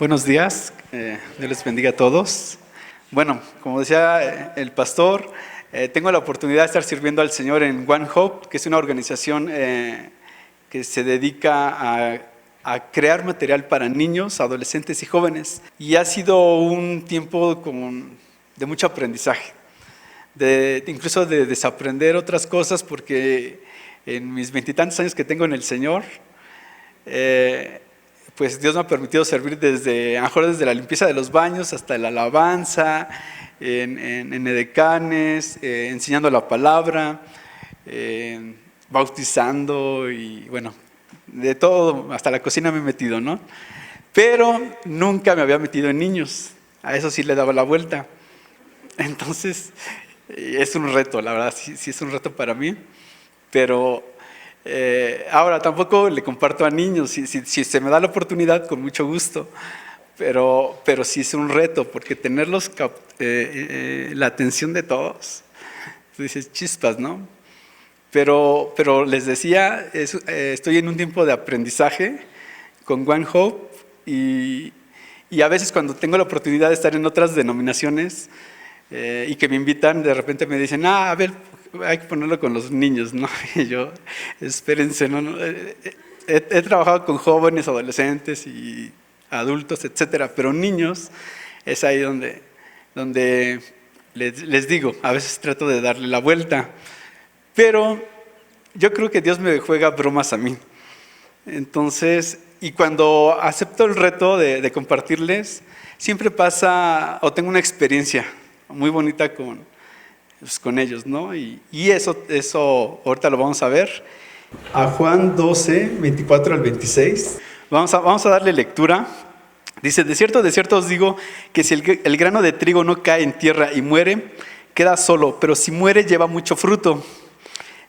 Buenos días, Dios les bendiga a todos. Bueno, como decía el pastor, tengo la oportunidad de estar sirviendo al Señor en One Hope, que es una organización que se dedica a crear material para niños, adolescentes y jóvenes. Y ha sido un tiempo de mucho aprendizaje, incluso de desaprender otras cosas, porque en mis 20 y tantos años que tengo en el Señor, pues Dios me ha permitido servir desde la limpieza de los baños hasta la alabanza, en edecanes, enseñando la palabra, bautizando y bueno, de todo, hasta la cocina me he metido, ¿no? Pero nunca me había metido en niños, a eso sí le daba la vuelta. Entonces, es un reto, la verdad, sí es un reto para mí, pero ahora tampoco le comparto a niños, si se me da la oportunidad, con mucho gusto, pero sí es un reto, porque tenerlos, la atención de todos, tú dices chispas, ¿no? Pero les decía, estoy en un tiempo de aprendizaje con One Hope y a veces cuando tengo la oportunidad de estar en otras denominaciones y que me invitan, de repente me dicen, a ver, hay que ponerlo con los niños, ¿no? Y yo, espérense, no. He trabajado con jóvenes, adolescentes y adultos, etcétera, pero niños es ahí donde les digo, a veces trato de darle la vuelta, pero yo creo que Dios me juega bromas a mí. Entonces, y cuando acepto el reto de compartirles, siempre pasa, o tengo una experiencia muy bonita con ellos, ¿no? Y eso ahorita lo vamos a ver. A Juan 12, 24 al 26. Vamos a darle lectura. Dice, de cierto os digo que si el grano de trigo no cae en tierra y muere, queda solo, pero si muere lleva mucho fruto.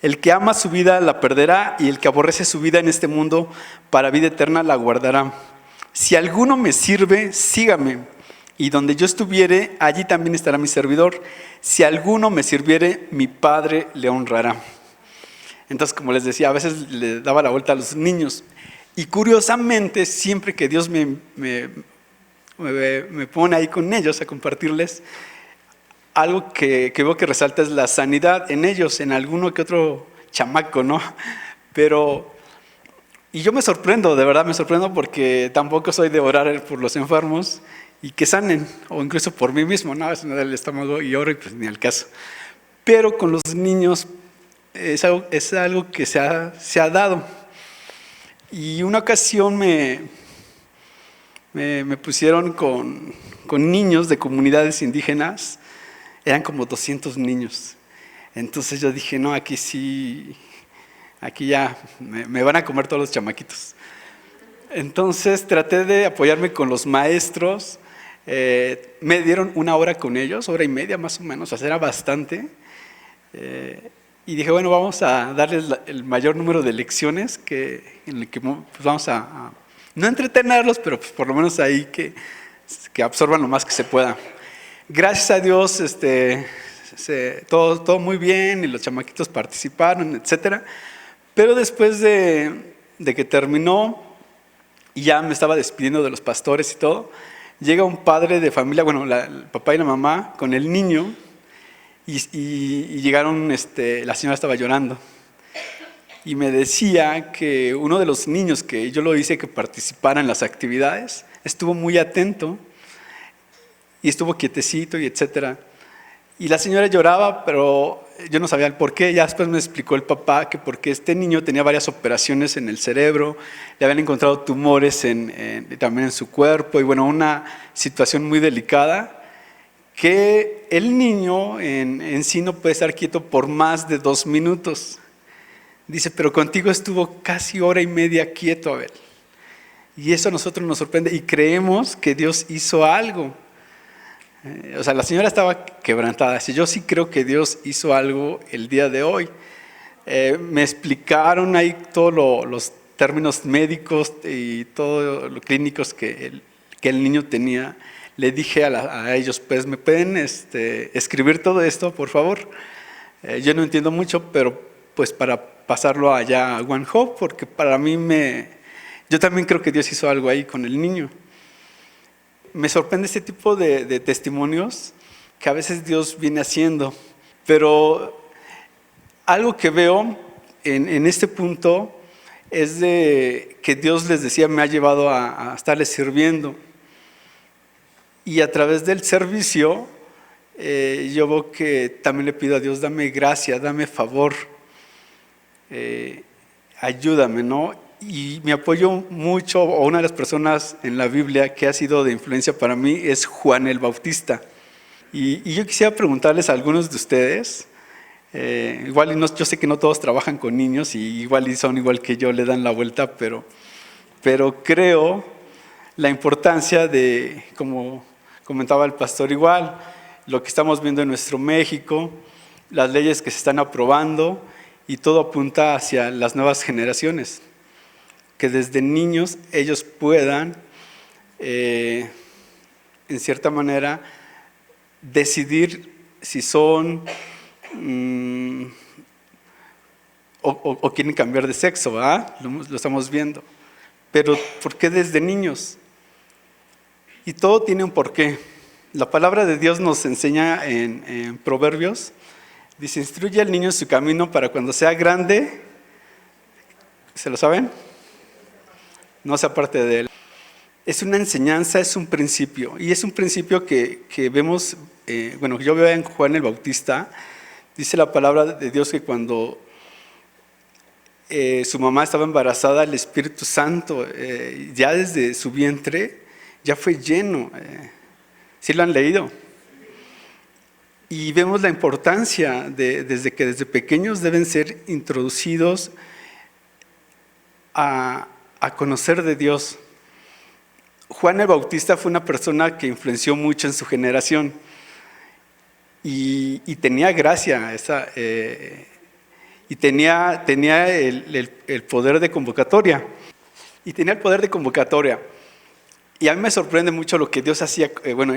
El que ama su vida la perderá, y el que aborrece su vida en este mundo para vida eterna la guardará. Si alguno me sirve, sígame, y donde yo estuviere, allí también estará mi servidor. Si alguno me sirviere, mi Padre le honrará. Entonces, como les decía, a veces le daba la vuelta a los niños. Y curiosamente, siempre que Dios me pone ahí con ellos a compartirles, algo que veo que resalta es la sanidad en ellos, en alguno que otro chamaco, ¿no? Y yo me sorprendo, de verdad me sorprendo, porque tampoco soy de orar por los enfermos y que sanen, o incluso por mí mismo, ¿no? A veces me da el estómago y oro y pues ni al caso. Pero con los niños es algo que se ha dado. Y una ocasión me pusieron con niños de comunidades indígenas, eran como 200 niños. Entonces yo dije, no, aquí ya me van a comer todos los chamaquitos. Entonces traté de apoyarme con los maestros, me dieron 1 hora con ellos, 1 hora y media más o menos, o sea, era bastante. Y dije, bueno, vamos a darles el mayor número de lecciones en el que pues vamos a no entretenerlos, pero pues por lo menos ahí que absorban lo más que se pueda. Gracias a Dios, todo muy bien, y los chamaquitos participaron, etcétera. Pero después de que terminó y ya me estaba despidiendo de los pastores y todo, llega un padre de familia, bueno, el papá y la mamá con el niño, y llegaron, la señora estaba llorando y me decía que uno de los niños que yo lo hice que participara en las actividades estuvo muy atento y estuvo quietecito y etcétera. Y la señora lloraba, pero yo no sabía el por qué. Ya después me explicó el papá que porque este niño tenía varias operaciones en el cerebro, le habían encontrado tumores también en su cuerpo, y bueno, una situación muy delicada, que el niño en sí no puede estar quieto por más de 2 minutos. Dice, pero contigo estuvo casi 1 hora y media quieto, Abel. Y eso a nosotros nos sorprende y creemos que Dios hizo algo. O sea, la señora estaba quebrantada. Yo sí creo que Dios hizo algo el día de hoy. Me explicaron ahí todos los términos médicos y todos los clínicos que el niño tenía. Le dije a ellos, pues, ¿me pueden escribir todo esto, por favor? Yo no entiendo mucho, pero pues para pasarlo allá a One Hope, porque para mí yo también creo que Dios hizo algo ahí con el niño. me sorprende este tipo de testimonios que a veces Dios viene haciendo. Pero algo que veo en este punto es de que Dios les decía, me ha llevado a estarles sirviendo. Y a través del servicio, yo veo que también le pido a Dios, dame gracia, dame favor, ayúdame, ¿no? Y me apoyo mucho, o una de las personas en la Biblia que ha sido de influencia para mí es Juan el Bautista. Y yo quisiera preguntarles a algunos de ustedes, igual yo sé que no todos trabajan con niños y igual y son igual que yo, le dan la vuelta, pero creo la importancia de, como comentaba el pastor igual, lo que estamos viendo en nuestro México, las leyes que se están aprobando y todo apunta hacia las nuevas generaciones, que desde niños ellos puedan, en cierta manera, decidir si son o quieren cambiar de sexo, ¿verdad? Lo estamos viendo. Pero ¿por qué desde niños? Y todo tiene un porqué. La palabra de Dios nos enseña en Proverbios, dice, instruye al niño en su camino para cuando sea grande, ¿se lo saben? No se aparte de él. Es una enseñanza, es un principio, y es un principio que vemos, yo veo en Juan el Bautista, dice la palabra de Dios que cuando su mamá estaba embarazada, el Espíritu Santo, ya desde su vientre, ya fue lleno. ¿Sí lo han leído? Y vemos la importancia desde que desde pequeños deben ser introducidos a conocer de Dios. Juan el Bautista fue una persona que influenció mucho en su generación y tenía gracia, y tenía el poder de convocatoria. Y tenía el poder de convocatoria. Y a mí me sorprende mucho lo que Dios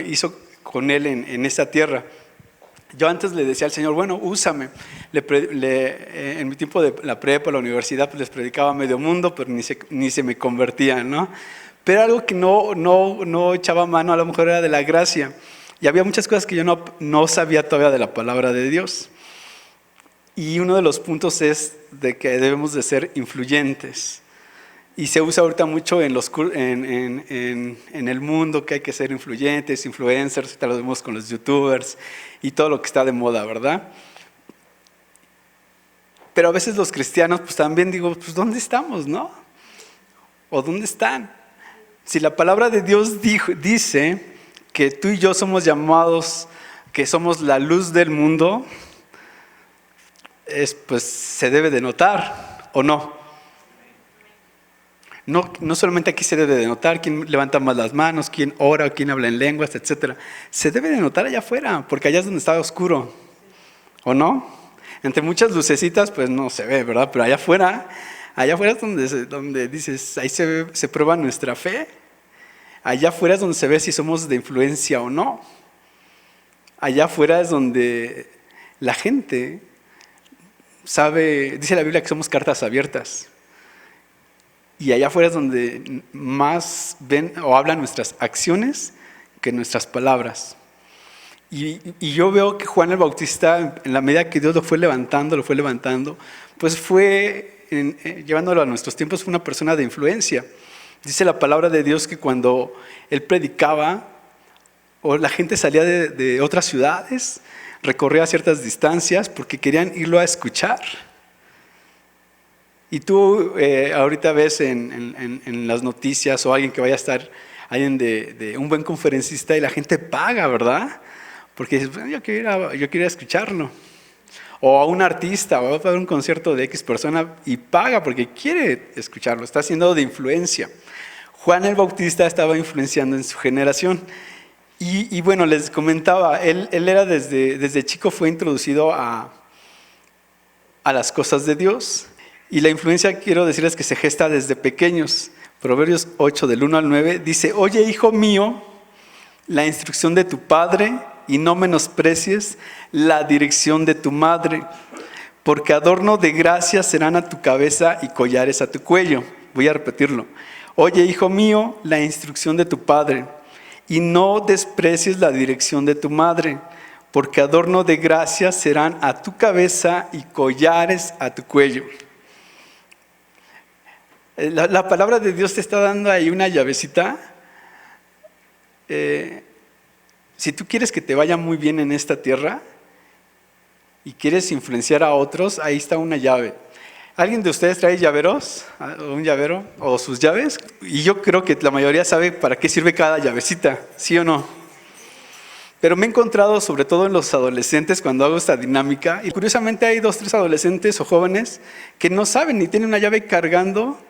hizo con él en esta tierra. Yo antes le decía al Señor, úsame. En mi tiempo de la prepa, la universidad, pues les predicaba a medio mundo, pero ni se me convertían, ¿no? Pero algo que no echaba mano a lo mejor era de la gracia. Y había muchas cosas que yo no sabía todavía de la palabra de Dios. Y uno de los puntos es de que debemos de ser influyentes. Y se usa ahorita mucho en el mundo que hay que ser influyentes, influencers, ahorita lo vemos con los youtubers y todo lo que está de moda, ¿verdad? Pero a veces los cristianos pues también digo, pues ¿dónde estamos, no? ¿O dónde están? Si la palabra de Dios dice que tú y yo somos llamados, que somos la luz del mundo, pues se debe de notar, ¿o no? No solamente aquí se debe de notar quién levanta más las manos, quién ora, quién habla en lenguas, etc. Se debe de notar allá afuera, porque allá es donde está oscuro, ¿o no? Entre muchas lucecitas pues no se ve, ¿verdad? Pero allá afuera es donde dices, ahí se prueba nuestra fe. Allá afuera es donde se ve si somos de influencia o no. Allá afuera es donde la gente sabe, dice la Biblia que somos cartas abiertas. Y allá afuera es donde más ven o hablan nuestras acciones que nuestras palabras. Y yo veo que Juan el Bautista, en la medida que Dios lo fue levantando, pues fue, llevándolo a nuestros tiempos, fue una persona de influencia. Dice la palabra de Dios que cuando él predicaba, o la gente salía de otras ciudades, recorría ciertas distancias porque querían irlo a escuchar. Y tú ahorita ves en las noticias o alguien que vaya a estar, alguien de un buen conferencista y la gente paga, ¿verdad? Porque dices, yo quiero ir a escucharlo. O a un artista, va a haber un concierto de X persona y paga porque quiere escucharlo, está siendo de influencia. Juan el Bautista estaba influenciando en su generación. Y les comentaba, él era desde chico fue introducido a las cosas de Dios. Y la influencia, quiero decirles que se gesta desde pequeños. Proverbios 8, del 1 al 9, dice, oye, hijo mío, la instrucción de tu padre y no menosprecies la dirección de tu madre, porque adorno de gracia serán a tu cabeza y collares a tu cuello. Voy a repetirlo. Oye, hijo mío, la instrucción de tu padre y no desprecies la dirección de tu madre, porque adorno de gracia serán a tu cabeza y collares a tu cuello. La palabra de Dios te está dando ahí una llavecita. Si tú quieres que te vaya muy bien en esta tierra y quieres influenciar a otros, ahí está una llave. ¿Alguien de ustedes trae llaveros? ¿Un llavero? ¿O sus llaves? Y yo creo que la mayoría sabe para qué sirve cada llavecita, ¿sí o no? Pero me he encontrado, sobre todo en los adolescentes, cuando hago esta dinámica, y curiosamente hay 2, 3 adolescentes o jóvenes que no saben ni tienen una llave cargando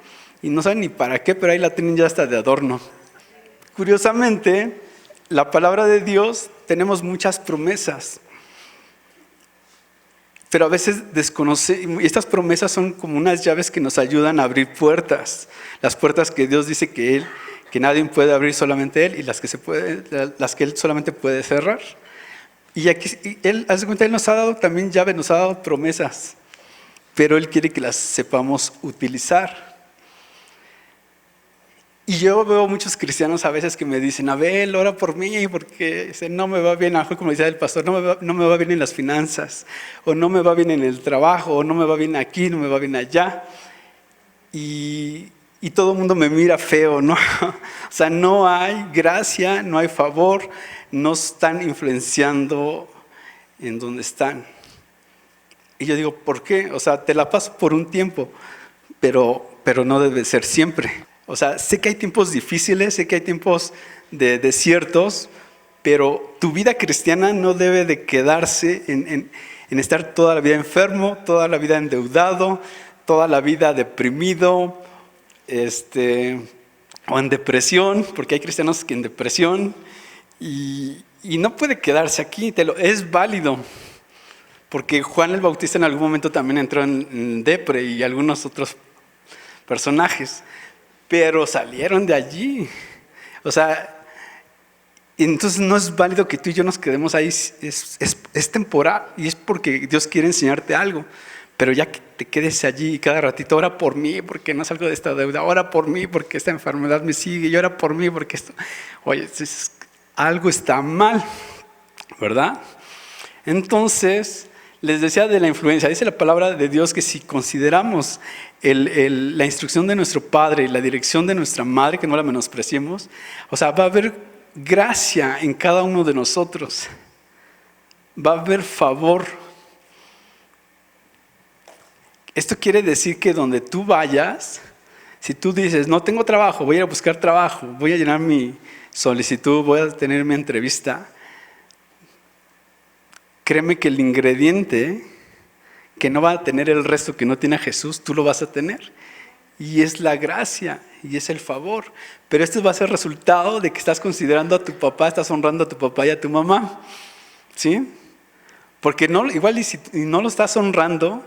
y no saben ni para qué, pero ahí la tienen ya hasta de adorno. Curiosamente, la palabra de Dios, tenemos muchas promesas, pero a veces desconocemos. Estas promesas son como unas llaves que nos ayudan a abrir puertas. Las puertas que Dios dice que nadie puede abrir, solamente Él, y las que Él solamente puede cerrar. Y aquí Él nos ha dado también llaves, nos ha dado promesas, pero Él quiere que las sepamos utilizar. Y yo veo muchos cristianos a veces que me dicen: Abel, ora por mí porque no me va bien, como decía el pastor, no me va bien en las finanzas, o no me va bien en el trabajo, o no me va bien aquí, no me va bien allá. Y todo el mundo me mira feo, ¿no? O sea, no hay gracia, no hay favor, no están influenciando en donde están. Y yo digo: ¿por qué? O sea, te la paso por un tiempo, pero no debe ser siempre. O sea, sé que hay tiempos difíciles, sé que hay tiempos de desiertos, pero tu vida cristiana no debe de quedarse en estar toda la vida enfermo, toda la vida endeudado, toda la vida deprimido, o en depresión, porque hay cristianos que en depresión, y no puede quedarse aquí, es válido, porque Juan el Bautista en algún momento también entró en depre y algunos otros personajes, pero salieron de allí. O sea, entonces no es válido que tú y yo nos quedemos ahí, es temporal y es porque Dios quiere enseñarte algo. Pero ya que te quedes allí y cada ratito: ora por mí porque no salgo de esta deuda, ora por mí porque esta enfermedad me sigue, y ora por mí porque esto. Oye, algo está mal, ¿verdad? Entonces, les decía de la influencia. Dice la palabra de Dios que si consideramos la instrucción de nuestro padre y la dirección de nuestra madre, que no la menospreciemos, o sea, va a haber gracia en cada uno de nosotros, va a haber favor. Esto quiere decir que donde tú vayas, si tú dices: no tengo trabajo, voy a ir a buscar trabajo, voy a llenar mi solicitud, voy a tener mi entrevista, créeme que el ingrediente que no va a tener el resto que no tiene a Jesús, tú lo vas a tener. Y es la gracia, y es el favor. Pero esto va a ser resultado de que estás considerando a tu papá, estás honrando a tu papá y a tu mamá, ¿sí? Porque igual y no lo estás honrando,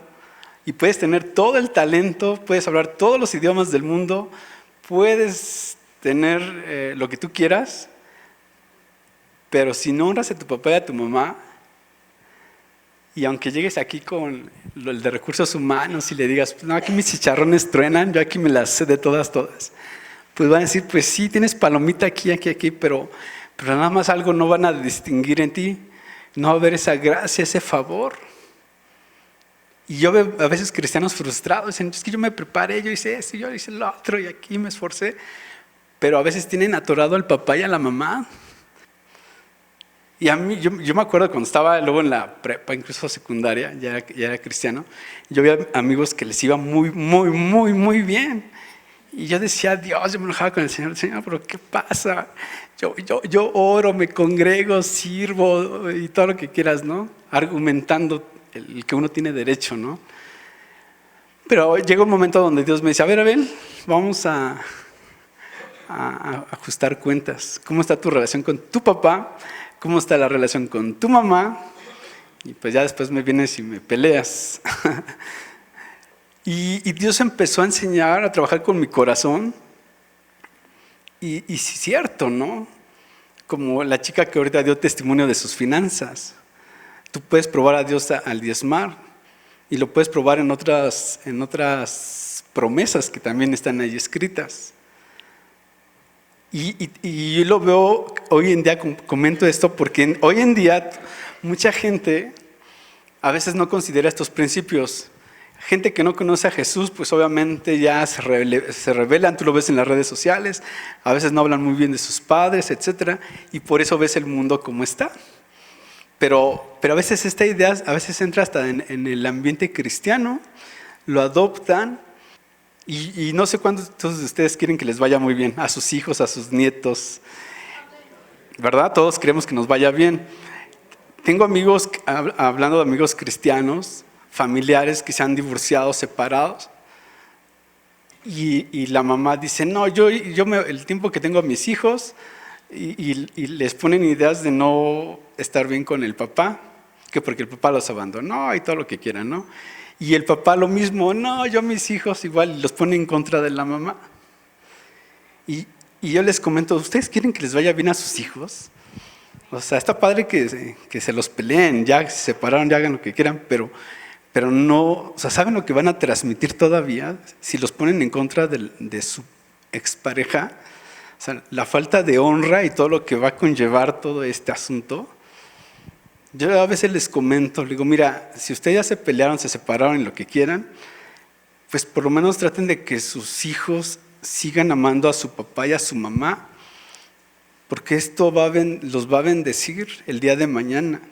y puedes tener todo el talento, puedes hablar todos los idiomas del mundo, puedes tener lo que tú quieras, pero si no honras a tu papá y a tu mamá, y aunque llegues aquí con el de recursos humanos y le digas: no, aquí mis chicharrones truenan, yo aquí me las sé de todas, pues van a decir: pues sí, tienes palomita aquí, pero nada más algo no van a distinguir en ti, no va a haber esa gracia, ese favor. Y yo veo a veces cristianos frustrados, dicen: es que yo me preparé, yo hice esto, yo hice lo otro, y aquí me esforcé, pero a veces tienen atorado al papá y a la mamá. Y a mí, yo me acuerdo cuando estaba luego en la prepa, incluso secundaria, ya era cristiano, yo veía amigos que les iba muy, muy, muy, muy bien. Y yo decía: Dios, yo me enojaba con el Señor, pero ¿qué pasa? Yo oro, me congrego, sirvo y todo lo que quieras, ¿no? Argumentando el que uno tiene derecho, ¿no? Pero llega un momento donde Dios me dice: a ver, Abel, vamos a ajustar cuentas. ¿Cómo está tu relación con tu papá? ¿Cómo está la relación con tu mamá? Y pues ya después me vienes y me peleas. Y Dios empezó a enseñar, a trabajar con mi corazón. Y sí es cierto, ¿no? Como la chica que ahorita dio testimonio de sus finanzas. Tú puedes probar a Dios al diezmar. Y lo puedes probar en otras promesas que también están ahí escritas. Y yo lo veo hoy en día, comento esto, porque hoy en día mucha gente a veces no considera estos principios. Gente que no conoce a Jesús, pues obviamente ya se rebelan, tú lo ves en las redes sociales, a veces no hablan muy bien de sus padres, etcétera, y por eso ves el mundo como está. Pero a veces esta idea, a veces entra hasta en el ambiente cristiano, lo adoptan, y no sé cuántos de ustedes quieren que les vaya muy bien, a sus hijos, a sus nietos, ¿verdad? Todos queremos que nos vaya bien. Tengo amigos, hablando de amigos cristianos, familiares que se han divorciado, separados, y la mamá dice, no, el tiempo que tengo a mis hijos, y les ponen ideas de no estar bien con el papá, que porque el papá los abandonó y todo lo que quieran, ¿no? Y el papá lo mismo, no, yo mis hijos igual, los pone en contra de la mamá. Y yo les comento, ¿ustedes quieren que les vaya bien a sus hijos? O sea, está padre que se los peleen, ya se separaron, ya hagan lo que quieran, pero no, o sea, ¿saben lo que van a transmitir todavía si los ponen en contra de su expareja? O sea, la falta de honra y todo lo que va a conllevar todo este asunto. Yo a veces les comento, les digo, mira, si ustedes ya se pelearon, se separaron y lo que quieran, pues por lo menos traten de que sus hijos sigan amando a su papá y a su mamá, porque esto los va a bendecir el día de mañana.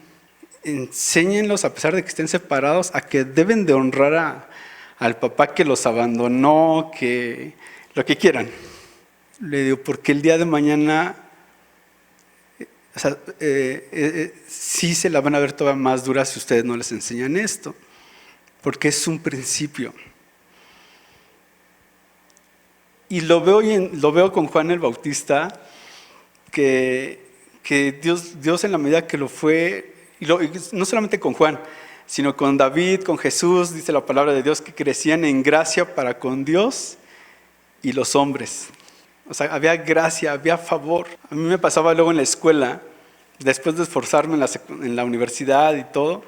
Enséñenlos, a pesar de que estén separados, a que deben de honrar al papá que los abandonó, que lo que quieran. Le digo, porque el día de mañana, o sea, sí se la van a ver todavía más dura si ustedes no les enseñan esto, porque es un principio. Y lo veo con Juan el Bautista, que Dios en la medida que lo fue, y no solamente con Juan, sino con David, con Jesús, dice la palabra de Dios, que crecían en gracia para con Dios y los hombres. O sea, había gracia, había favor. A mí me pasaba luego en la escuela, después de esforzarme en la universidad y todo,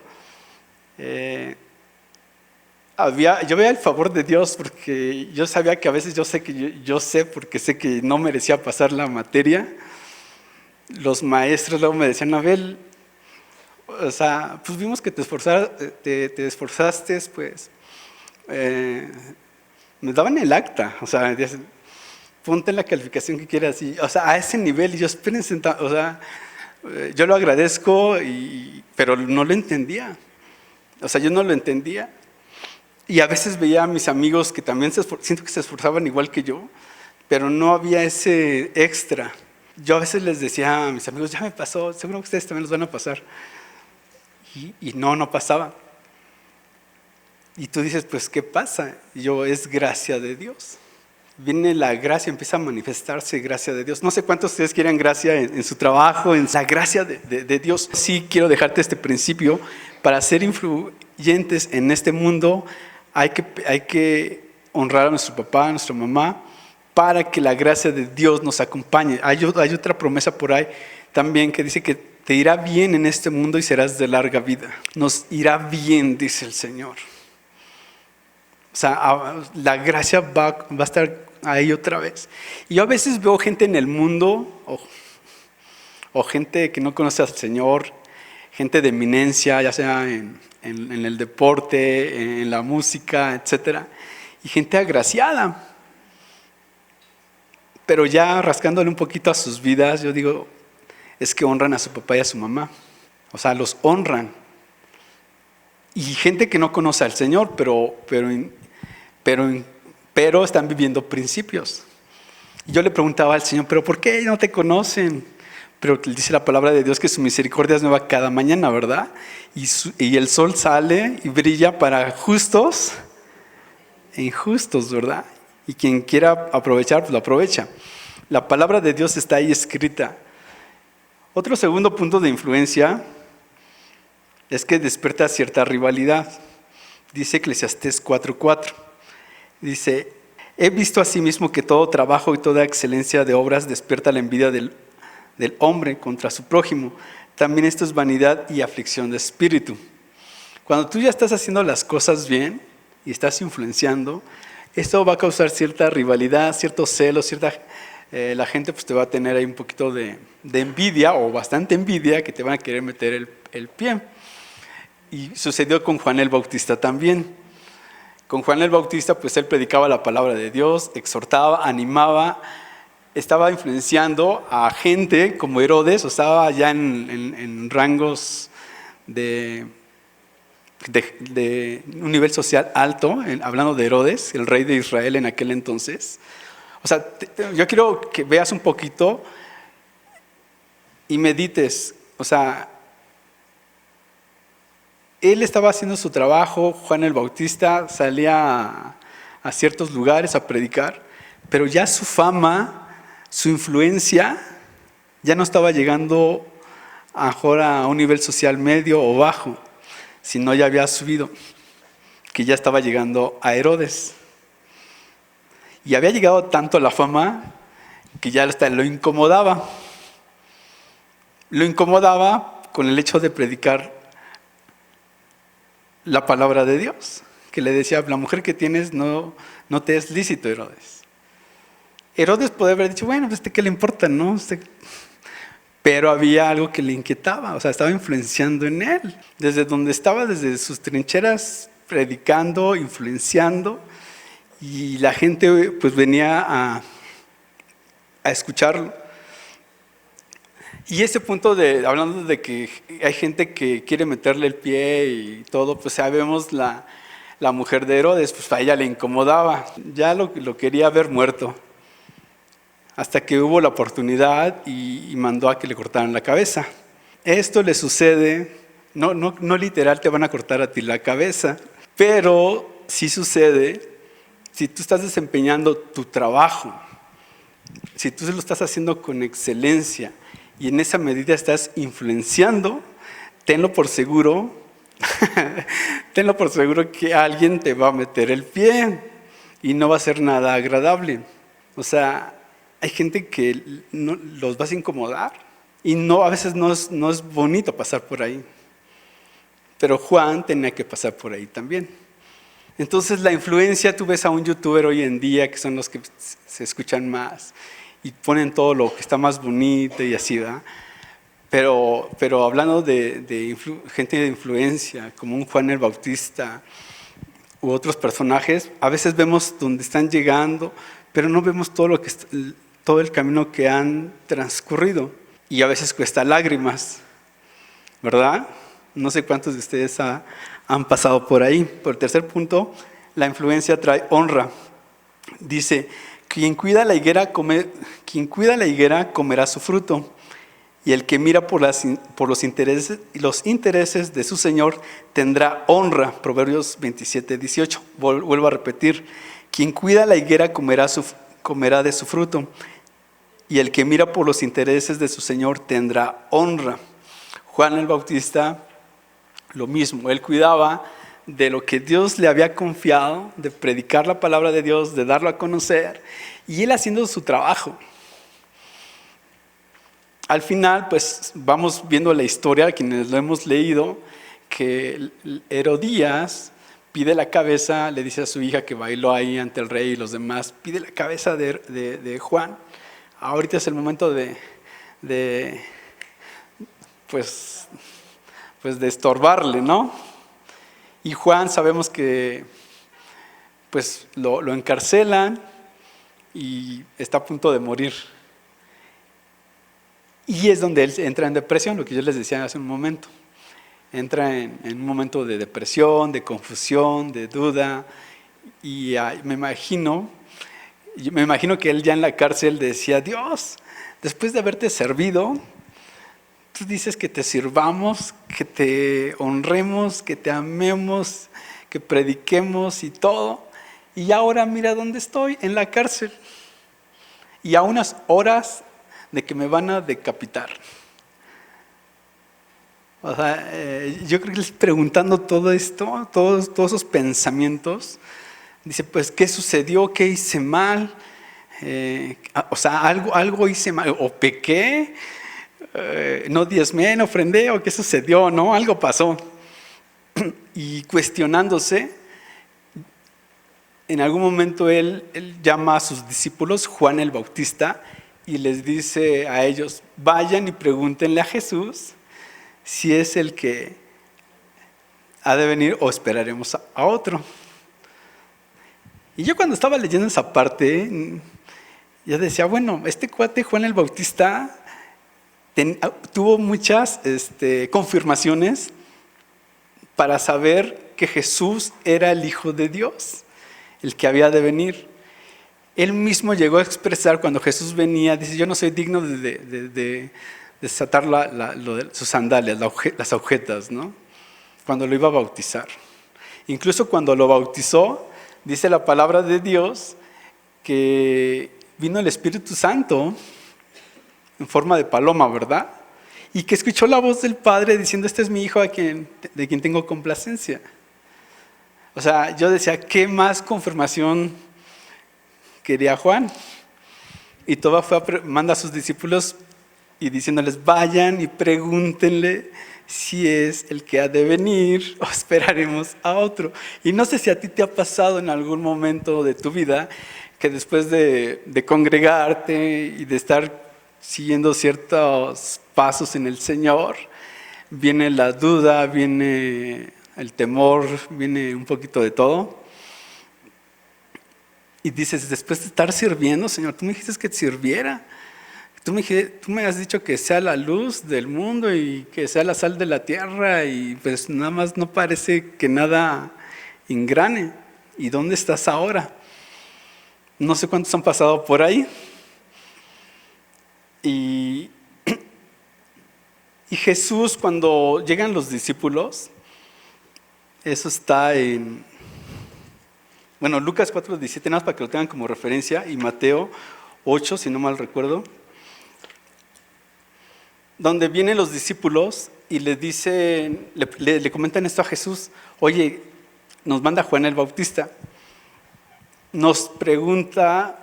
yo veía el favor de Dios, porque yo sabía que a veces yo sé porque sé que no merecía pasar la materia. Los maestros luego me decían, Abel, o sea, pues vimos que te esforzaste, pues me daban el acta, o sea, ponte la calificación que quieras, o sea, a ese nivel. Y yo, espérense, o sea, yo lo agradezco, pero no lo entendía. O sea, yo no lo entendía. Y a veces veía a mis amigos que también siento que se esforzaban igual que yo, pero no había ese extra. Yo a veces les decía a mis amigos, ya me pasó, seguro que ustedes también los van a pasar. Y no pasaba. Y tú dices, pues, ¿qué pasa? Y yo, es gracia de Dios. Viene la gracia, empieza a manifestarse gracia de Dios. No sé cuántos de ustedes quieren gracia en su trabajo, en la gracia de Dios. Sí quiero dejarte este principio. Para ser influyentes en este mundo hay que honrar a nuestro papá, a nuestra mamá, para que la gracia de Dios nos acompañe. Hay otra promesa por ahí también que dice que te irá bien en este mundo y serás de larga vida. Nos irá bien, dice el Señor. O sea, la gracia va a estar ahí otra vez. Y yo a veces veo gente en el mundo, o gente que no conoce al Señor, gente de eminencia, ya sea en el deporte, en la música, etcétera, y gente agraciada. Pero ya rascándole un poquito a sus vidas, yo digo, es que honran a su papá y a su mamá. O sea, los honran. Y gente que no conoce al Señor, pero están viviendo principios. Y yo le preguntaba al Señor, ¿pero por qué no te conocen? Pero dice la palabra de Dios que su misericordia es nueva cada mañana, ¿verdad? Y el sol sale y brilla para justos e injustos, ¿verdad? Y quien quiera aprovechar, pues lo aprovecha. La palabra de Dios está ahí escrita. Otro segundo punto de influencia es que despierta cierta rivalidad. Dice Eclesiastés 4:4. Dice, he visto asimismo que todo trabajo y toda excelencia de obras despierta la envidia del hombre contra su prójimo. También esto es vanidad y aflicción de espíritu. Cuando tú ya estás haciendo las cosas bien y estás influenciando, esto va a causar cierta rivalidad, cierto celo, la gente pues te va a tener ahí un poquito de envidia o bastante envidia, que te van a querer meter el pie. Y sucedió con Juan el Bautista también. Con Juan el Bautista pues él predicaba la palabra de Dios, exhortaba, animaba, estaba influenciando a gente como Herodes, o estaba ya en rangos de un nivel social alto, hablando de Herodes, el rey de Israel en aquel entonces. O sea, yo quiero que veas un poquito y medites. O sea, él estaba haciendo su trabajo, Juan el Bautista salía a ciertos lugares a predicar, pero ya su fama, su influencia, ya no estaba llegando ahora a un nivel social medio o bajo, sino ya había subido, que ya estaba llegando a Herodes. Y había llegado tanto la fama que ya hasta lo incomodaba. Lo incomodaba con el hecho de predicar la palabra de Dios, que le decía, la mujer que tienes no te es lícito, Herodes. Herodes podía haber dicho, bueno, pues ¿qué le importa, no? Pero había algo que le inquietaba, o sea, estaba influenciando en él. Desde donde estaba, desde sus trincheras, predicando, influenciando, y la gente pues venía a escucharlo. Y ese punto hablando de que hay gente que quiere meterle el pie y todo, pues sabemos la mujer de Herodes, pues a ella le incomodaba, ya lo quería ver muerto. Hasta que hubo la oportunidad y mandó a que le cortaran la cabeza. Esto le sucede, no literal te van a cortar a ti la cabeza, pero sí sucede si tú estás desempeñando tu trabajo, si tú lo estás haciendo con excelencia y en esa medida estás influenciando, tenlo por seguro, tenlo por seguro que alguien te va a meter el pie y no va a ser nada agradable. O sea, hay gente que los vas a incomodar y a veces no es bonito pasar por ahí. Pero Juan tenía que pasar por ahí también. Entonces la influencia, tú ves a un youtuber hoy en día, que son los que se escuchan más, y ponen todo lo que está más bonito y así, ¿verdad? Pero hablando de gente de influencia, como un Juan el Bautista u otros personajes, a veces vemos dónde están llegando, pero no vemos todo el camino que han transcurrido. Y a veces cuesta lágrimas, ¿verdad? No sé cuántos de ustedes han pasado por ahí. Por el tercer punto, la influencia trae honra. Dice, quien cuida la higuera comerá su fruto, y el que mira por los intereses de su Señor tendrá honra. Proverbios 27:18. Vuelvo a repetir, quien cuida la higuera comerá de su fruto, y el que mira por los intereses de su Señor tendrá honra. Juan el Bautista, lo mismo, él cuidaba de lo que Dios le había confiado, de predicar la palabra de Dios, de darlo a conocer, y él haciendo su trabajo. Al final, pues vamos viendo la historia, quienes lo hemos leído, que Herodías pide la cabeza, le dice a su hija que bailó ahí ante el rey y los demás, pide la cabeza de Juan. Ahorita es el momento de estorbarle, ¿no? Y Juan sabemos que pues lo encarcelan y está a punto de morir. Y es donde él entra en depresión, lo que yo les decía hace un momento. Entra en un momento de depresión, de confusión, de duda. Y me imagino que él ya en la cárcel decía, Dios, después de haberte servido, tú dices que te sirvamos, que te honremos, que te amemos, que prediquemos y todo. Y ahora mira dónde estoy, en la cárcel. Y a unas horas de que me van a decapitar. O sea, yo creo que él preguntando todo esto, todos esos pensamientos, dice, pues, ¿qué sucedió? ¿Qué hice mal? O sea, algo hice mal, o pequé, no diezmé, no ofrendé, o qué sucedió, ¿no? Algo pasó. Y cuestionándose, en algún momento él llama a sus discípulos Juan el Bautista y les dice a ellos, vayan y pregúntenle a Jesús si es el que ha de venir o esperaremos a otro. Y yo cuando estaba leyendo esa parte, yo decía, bueno, este cuate Juan el Bautista tuvo muchas confirmaciones para saber que Jesús era el Hijo de Dios, el que había de venir. Él mismo llegó a expresar cuando Jesús venía, dice, yo no soy digno de desatar sus sandalias, las agujetas, ¿no? Cuando lo iba a bautizar. Incluso cuando lo bautizó, dice la palabra de Dios que vino el Espíritu Santo en forma de paloma, ¿verdad? Y que escuchó la voz del Padre diciendo, este es mi Hijo de quien tengo complacencia. O sea, yo decía, ¿qué más confirmación quería Juan? Y todo manda a sus discípulos y diciéndoles, vayan y pregúntenle si es el que ha de venir o esperaremos a otro. Y no sé si a ti te ha pasado en algún momento de tu vida que después de congregarte y de estar siguiendo ciertos pasos en el Señor, viene la duda, viene el temor, viene un poquito de todo. Y dices, después de estar sirviendo, Señor, tú me dijiste que te sirviera. Tú me has dicho que sea la luz del mundo y que sea la sal de la tierra y pues nada más no parece que nada engrane. ¿Y dónde estás ahora? No sé cuántos han pasado por ahí. Y Jesús, cuando llegan los discípulos, eso está en, bueno, Lucas 4:17, nada más para que lo tengan como referencia, y Mateo 8, si no mal recuerdo, donde vienen los discípulos y le dicen, le comentan esto a Jesús, oye, nos manda Juan el Bautista, nos pregunta,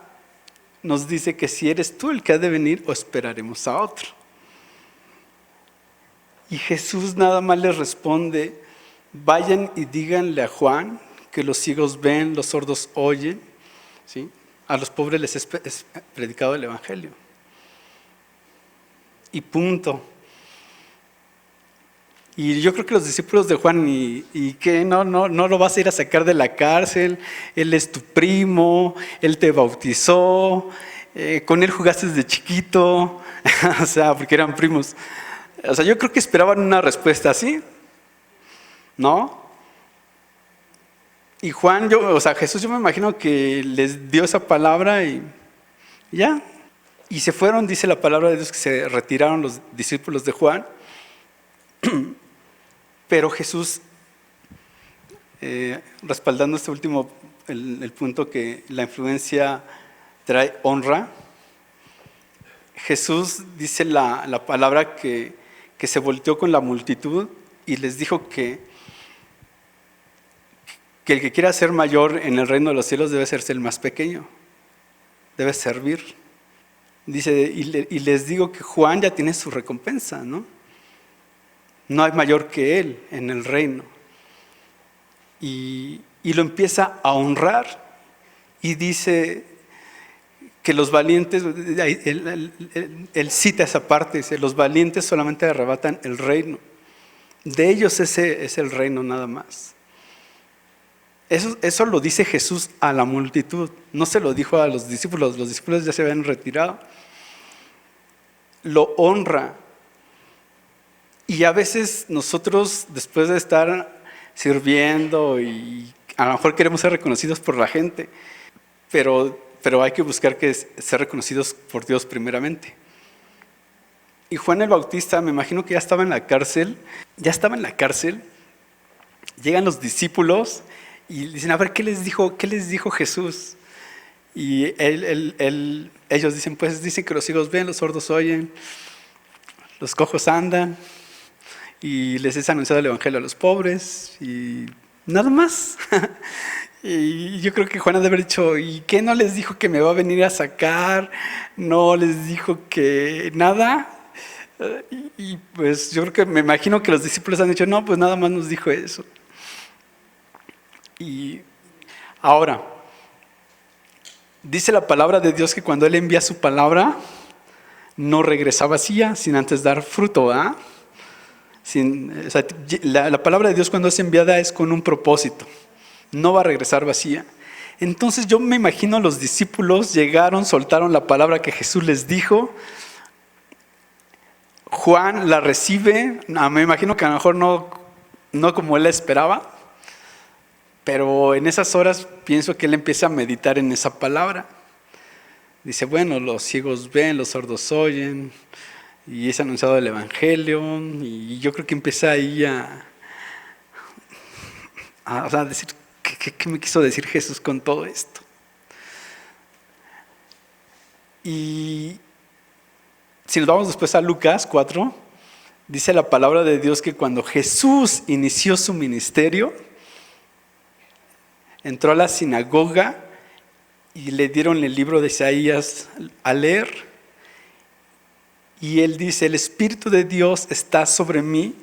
nos dice que si eres tú el que ha de venir o esperaremos a otro. Y Jesús nada más les responde, vayan y díganle a Juan que los ciegos ven, los sordos oyen, ¿sí? A los pobres les es predicado el Evangelio. Y punto. Y yo creo que los discípulos de Juan, ¿y qué? No lo vas a ir a sacar de la cárcel, él es tu primo, él te bautizó, con él jugaste desde chiquito, o sea, porque eran primos. O sea, yo creo que esperaban una respuesta así, ¿no? Y Juan, Jesús, yo me imagino que les dio esa palabra y ya. Y se fueron, dice la palabra de Dios, que se retiraron los discípulos de Juan. Pero Jesús, respaldando este último, el punto que la influencia trae honra, Jesús dice la palabra que se volteó con la multitud y les dijo que el que quiera ser mayor en el reino de los cielos debe ser el más pequeño, debe servir. Dice, y les digo que Juan ya tiene su recompensa, ¿no? No hay mayor que él en el reino. Y lo empieza a honrar y dice que los valientes, él cita esa parte, dice, los valientes solamente arrebatan el reino. De ellos ese es el reino nada más. Eso lo dice Jesús a la multitud, no se lo dijo a los discípulos ya se habían retirado. Lo honra. Y a veces nosotros, después de estar sirviendo y a lo mejor queremos ser reconocidos por la gente, pero hay que buscar ser reconocidos por Dios primeramente. Y Juan el Bautista, me imagino que ya estaba en la cárcel, llegan los discípulos y dicen, a ver, ¿qué les dijo Jesús? Y ellos dicen, pues dicen que los ciegos ven, los sordos oyen, los cojos andan, y les es anunciado el Evangelio a los pobres, y nada más. Y yo creo que Juan ha de haber dicho, ¿y qué no les dijo que me va a venir a sacar? ¿No les dijo que nada? Y pues yo creo que me imagino que los discípulos han dicho, no, pues nada más nos dijo eso. Y ahora, dice la palabra de Dios que cuando Él envía su palabra, no regresa vacía sin antes dar fruto, ¿verdad? O sea, la palabra de Dios cuando es enviada es con un propósito, no va a regresar vacía. Entonces yo me imagino los discípulos llegaron, soltaron la palabra que Jesús les dijo. Juan la recibe, me imagino que a lo mejor no como él la esperaba, pero en esas horas pienso que él empieza a meditar en esa palabra. Dice, bueno, los ciegos ven, los sordos oyen, y es anunciado el Evangelio, y yo creo que empieza ahí a decir, ¿qué me quiso decir Jesús con todo esto? Y si nos vamos después a Lucas 4, dice la palabra de Dios que cuando Jesús inició su ministerio, entró a la sinagoga y le dieron el libro de Isaías a leer. Y él dice, el Espíritu de Dios está sobre mí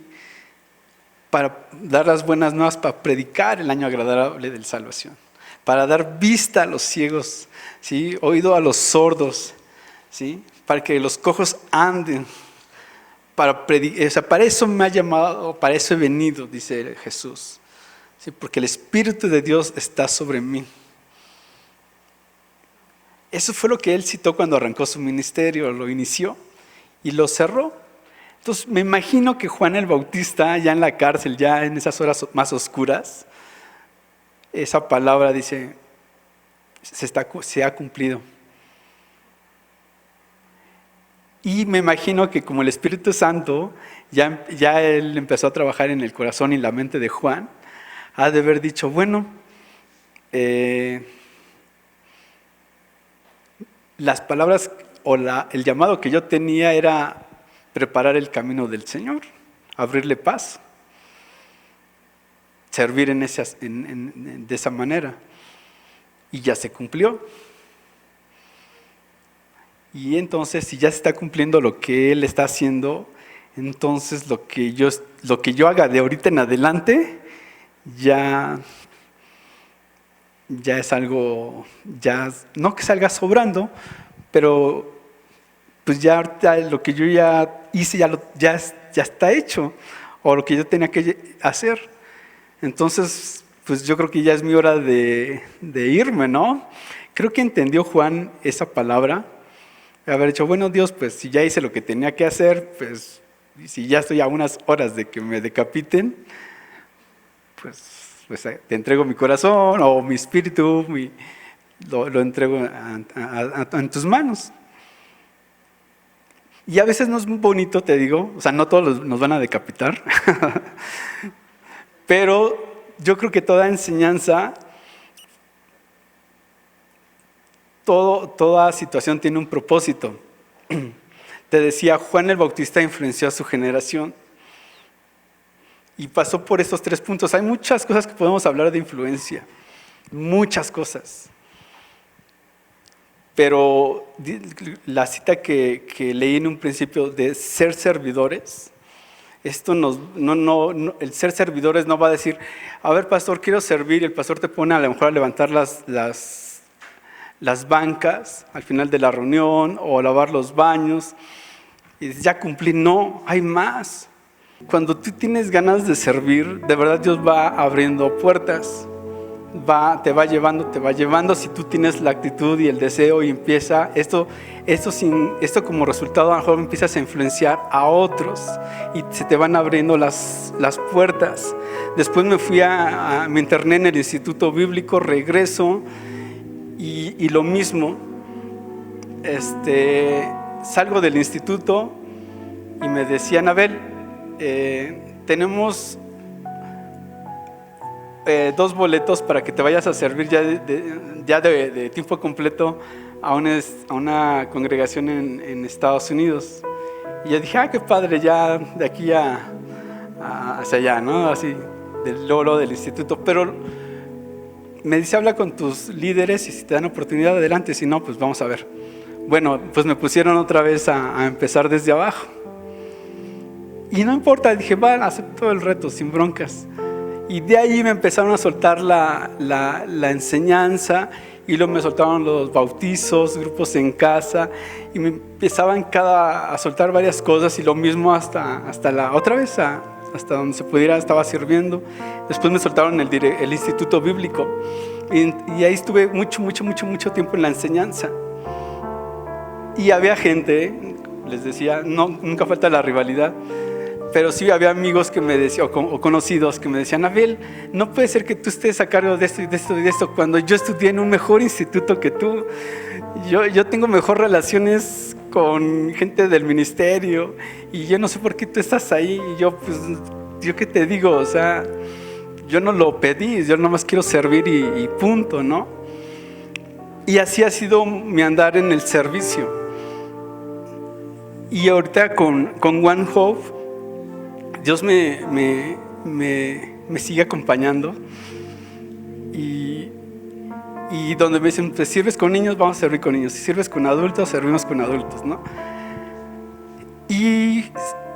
para dar las buenas nuevas, para predicar el año agradable de la salvación, para dar vista a los ciegos, ¿sí? Oído a los sordos, ¿sí? Para que los cojos anden, para eso me ha llamado, para eso he venido, dice Jesús, ¿sí? Porque el Espíritu de Dios está sobre mí. Eso fue lo que él citó cuando arrancó su ministerio, lo inició y lo cerró. Entonces me imagino que Juan el Bautista, ya en la cárcel, ya en esas horas más oscuras, esa palabra dice, se ha cumplido. Y me imagino que como el Espíritu Santo, ya él empezó a trabajar en el corazón y la mente de Juan, ha de haber dicho, bueno, las palabras o el llamado que yo tenía era preparar el camino del Señor, abrirle paso, servir de esa manera. Y ya se cumplió. Y entonces, si ya se está cumpliendo lo que Él está haciendo, entonces lo que yo haga de ahorita en adelante, ya es algo, no que salga sobrando, pero pues ya ahorita lo que yo ya hice ya está hecho, o lo que yo tenía que hacer. Entonces, pues yo creo que ya es mi hora de irme, ¿no? Creo que entendió Juan esa palabra, haber dicho, bueno, Dios, pues si ya hice lo que tenía que hacer, pues si ya estoy a unas horas de que me decapiten, pues te entrego mi corazón o mi espíritu, lo entrego en tus manos. Y a veces no es muy bonito, te digo, o sea, no todos nos van a decapitar, pero yo creo que toda enseñanza, toda situación tiene un propósito. Te decía, Juan el Bautista influenció a su generación y pasó por estos 3 puntos. Hay muchas cosas que podemos hablar de influencia, muchas cosas. Pero la cita que leí en un principio de ser servidores, esto el ser servidores no va a decir, a ver, pastor, quiero servir, y el pastor te pone a lo mejor a levantar las bancas al final de la reunión o a lavar los baños y ya cumplí. No, hay más. Cuando tú tienes ganas de servir, de verdad Dios va abriendo puertas, te va llevando si tú tienes la actitud y el deseo, y empieza esto como resultado, a lo mejor empiezas a influenciar a otros y se te van abriendo las puertas. Después me interné en el Instituto Bíblico, regreso y lo mismo, salgo del instituto y me decían, Abel, tenemos 2 boletos para que te vayas a servir ya de tiempo completo a una congregación en Estados Unidos. Y yo dije, qué padre, ya de aquí hacia allá, ¿no? Así, del loro del instituto. Pero me dice, habla con tus líderes y si te dan oportunidad, adelante. Si no, pues vamos a ver. Bueno, pues me pusieron otra vez a empezar desde abajo. Y no importa, dije, acepto el reto, sin broncas. Y de ahí me empezaron a soltar la enseñanza, y luego me soltaron los bautizos, grupos en casa, y me empezaban a soltar varias cosas, y lo mismo hasta otra vez, hasta donde se pudiera, estaba sirviendo. Después me soltaron el instituto bíblico, y ahí estuve mucho tiempo en la enseñanza. Y había gente, les decía, nunca falta la rivalidad, pero sí había amigos que me decían, o conocidos que me decían: Abel, no puede ser que tú estés a cargo de esto y de esto y de esto, cuando yo estudié en un mejor instituto que tú. Yo tengo mejor relaciones con gente del ministerio, y yo no sé por qué tú estás ahí. Y yo, pues, ¿yo qué te digo? O sea, yo no lo pedí, yo nomás quiero servir y punto, ¿no? Y así ha sido mi andar en el servicio. Y ahorita con One Hope, Dios me sigue acompañando, y donde me dicen: pues, sirves con niños, vamos a servir con niños; si sirves con adultos, servimos con adultos, ¿no? Y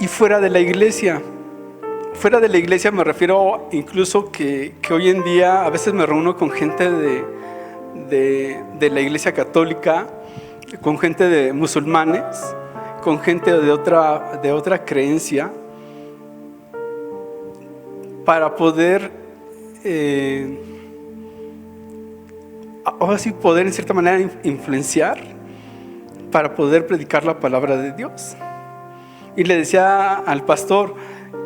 fuera de la iglesia me refiero incluso que hoy en día a veces me reúno con gente de la iglesia católica, con gente de musulmanes, con gente de otra creencia, para poder ahora sí poder en cierta manera influenciar, para poder predicar la palabra de Dios. Y le decía al pastor: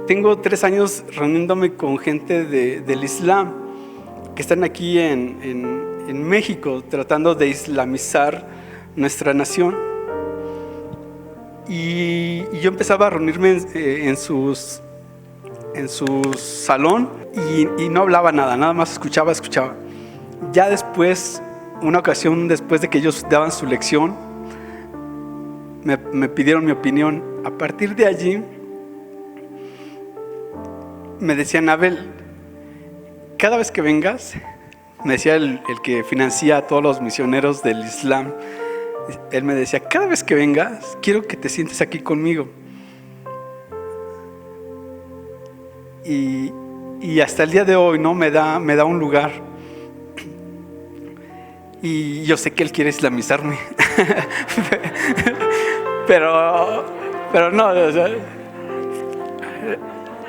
tengo 3 años reuniéndome con gente del Islam, que están aquí en México, tratando de islamizar nuestra nación. Y yo empezaba a reunirme en su salón, y no hablaba nada más escuchaba. Ya después, una ocasión después de que ellos daban su lección, me pidieron mi opinión. A partir de allí me decían: Abel, cada vez que vengas, me decía el que financia a todos los misioneros del Islam, él me decía: cada vez que vengas, quiero que te sientes aquí conmigo. Y hasta el día de hoy, ¿no? me da un lugar. Y yo sé que él quiere islamizarme. pero no, o sea,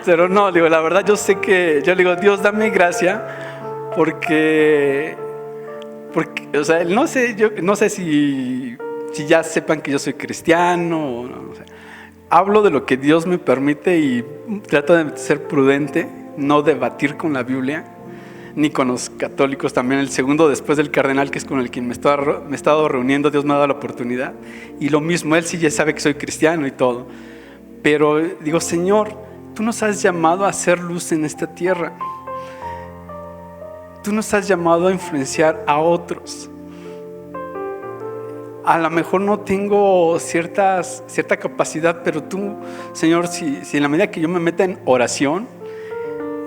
pero no, digo, la verdad, yo sé que, yo le digo: Dios, dame gracia, porque, o sea, no sé si ya sepan que yo soy cristiano, o no sé. Hablo de lo que Dios me permite, y trato de ser prudente, no debatir con la Biblia, ni con los católicos. También el segundo después del cardenal, que es con el quien me he estado reuniendo, Dios me ha dado la oportunidad, y lo mismo, él sí ya sabe que soy cristiano y todo. Pero digo: Señor, tú nos has llamado a hacer luz en esta tierra, tú nos has llamado a influenciar a otros. A lo mejor no tengo cierta capacidad, pero tú, Señor, si en la medida que yo me meta en oración,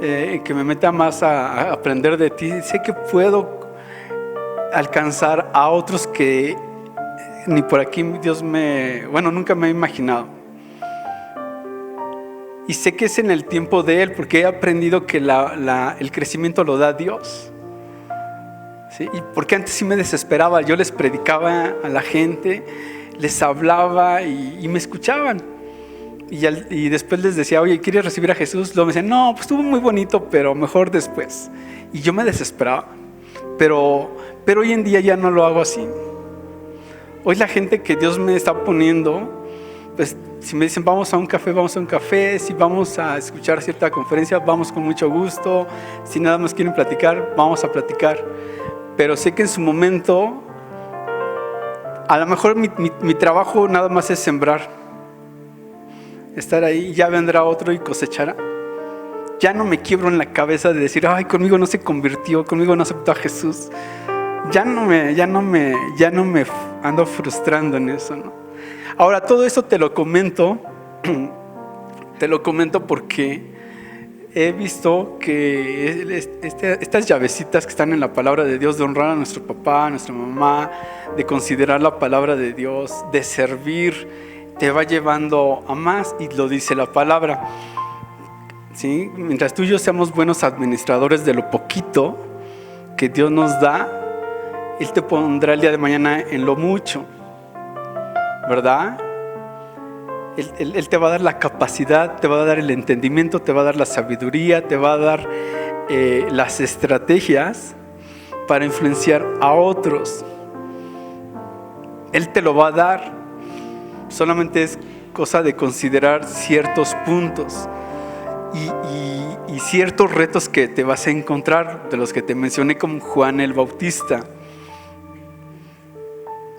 que me meta más a aprender de ti, sé que puedo alcanzar a otros que ni por aquí Dios nunca me he imaginado. Y sé que es en el tiempo de Él, porque he aprendido que el crecimiento lo da Dios. ¿Sí? Y porque antes sí me desesperaba, yo les predicaba a la gente, les hablaba y me escuchaban. Y después les decía: oye, ¿quieres recibir a Jesús? Luego me decían: no, pues estuvo muy bonito, pero mejor después. Y yo me desesperaba. Pero hoy en día ya no lo hago así. Hoy la gente que Dios me está poniendo, pues si me dicen: vamos a un café, vamos a un café. Si vamos a escuchar cierta conferencia, vamos con mucho gusto. Si nada más quieren platicar, vamos a platicar. Pero sé que en su momento, a lo mejor mi trabajo nada más es sembrar, estar ahí. Ya vendrá otro y cosechará. Ya no me quiebro en la cabeza de decir: ay, conmigo no se convirtió, conmigo no aceptó a Jesús. Ya no me ando frustrando en eso, ¿no? Ahora, todo eso te lo comento porque he visto que estas llavecitas que están en la palabra de Dios, de honrar a nuestro papá, a nuestra mamá, de considerar la palabra de Dios, de servir, te va llevando a más. Y lo dice la palabra: ¿sí? Mientras tú y yo seamos buenos administradores de lo poquito que Dios nos da, Él te pondrá el día de mañana en lo mucho, ¿verdad? Él te va a dar la capacidad, te va a dar el entendimiento, te va a dar la sabiduría, te va a dar las estrategias para influenciar a otros. Él te lo va a dar. Solamente es cosa de considerar ciertos puntos y ciertos retos que te vas a encontrar, de los que te mencioné, como Juan el Bautista.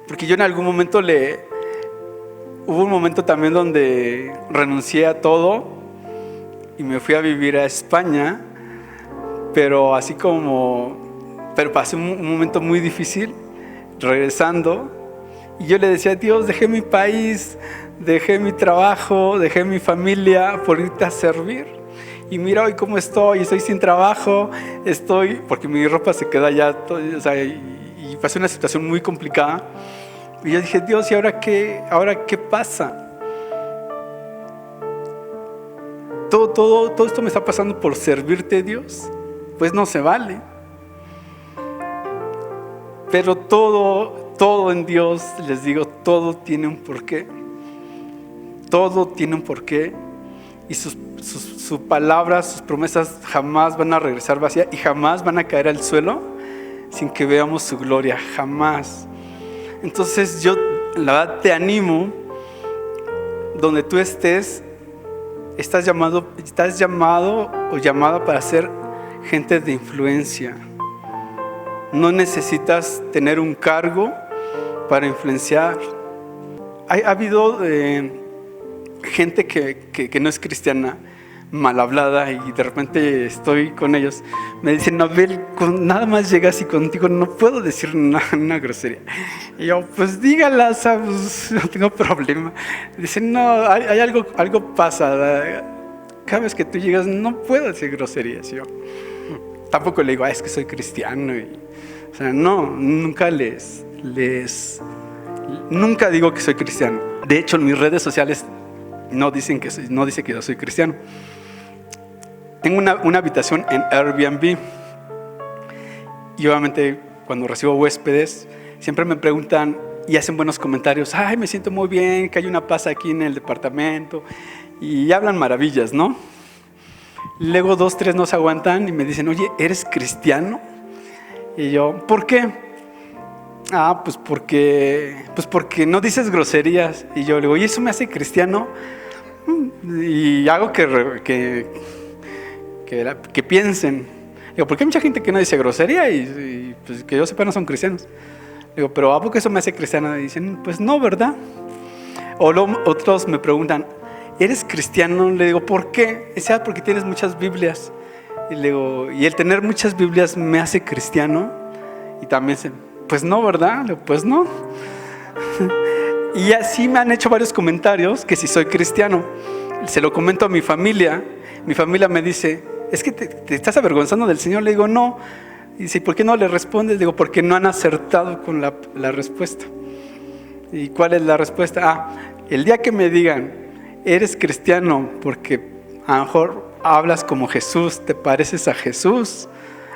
Porque yo en algún momento hubo un momento también donde renuncié a todo y me fui a vivir a España, pero pasé un momento muy difícil regresando, y yo le decía a Dios: dejé mi país, dejé mi trabajo, dejé mi familia por irte a servir, y mira hoy cómo estoy sin trabajo, porque mi ropa se queda allá, o sea, y pasé una situación muy complicada. Y yo dije: Dios, ¿y ahora qué pasa? Todo esto me está pasando por servirte, Dios. Pues no se vale. Pero todo en Dios, les digo, todo tiene un porqué. Todo tiene un porqué. Y su palabra, sus promesas jamás van a regresar vacías y jamás van a caer al suelo sin que veamos su gloria, jamás. Entonces yo, la verdad, te animo, donde tú estés, estás llamado o llamada para ser gente de influencia. No necesitas tener un cargo para influenciar. Ha habido gente que no es cristiana, mal hablada, y de repente estoy con ellos, me dicen: Abel, nada más llegas y contigo no puedo decir una grosería. Y yo: pues dígala, ¿sabes? No tengo problema. Dicen: no, hay algo pasa, cada vez que tú llegas no puedo decir groserías. Yo tampoco le digo: es que soy cristiano, o sea, no, nunca nunca digo que soy cristiano. De hecho, en mis redes sociales no dice que yo soy cristiano. Tengo una habitación en Airbnb, y obviamente cuando recibo huéspedes siempre me preguntan y hacen buenos comentarios: ay, me siento muy bien, que hay una paz aquí en el departamento, y hablan maravillas, ¿no? Luego 2, 3 no se aguantan y me dicen: oye, ¿eres cristiano? Y yo: ¿por qué? Pues porque no dices groserías. Y yo le digo: ¿y eso me hace cristiano? Y hago que piensen. Digo: porque hay mucha gente que no dice grosería y pues que yo sepa no son cristianos. Digo: pero ¿a poco eso me hace cristiano? Y dicen: pues no, ¿verdad? Otros me preguntan: ¿eres cristiano? Le digo: ¿por qué? Y dice: porque tienes muchas Biblias. Y le digo: ¿y el tener muchas Biblias me hace cristiano? Y también pues no, ¿verdad? Le digo: pues no. Y así me han hecho varios comentarios que si soy cristiano. Se lo comento a mi familia. Mi familia me dice: es que te estás avergonzando del Señor. Le digo: no. Y dice: ¿por qué no le respondes? Le digo: porque no han acertado con la respuesta. ¿Y cuál es la respuesta? El día que me digan: eres cristiano porque a lo mejor hablas como Jesús, te pareces a Jesús,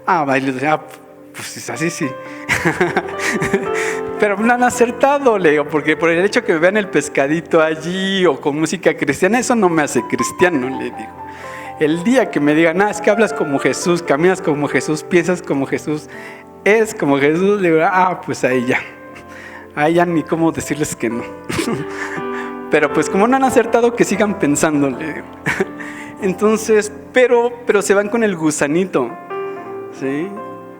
y les digo: pues es así, sí. Pero no han acertado, le digo, porque por el hecho que me vean el pescadito allí o con música cristiana, eso no me hace cristiano, le digo. El día que me digan: es que hablas como Jesús, caminas como Jesús, piensas como Jesús, eres como Jesús, le digo: pues ahí ya ni cómo decirles que no. Pero pues como no han acertado, que sigan pensando, le digo. Entonces, pero se van con el gusanito, ¿sí?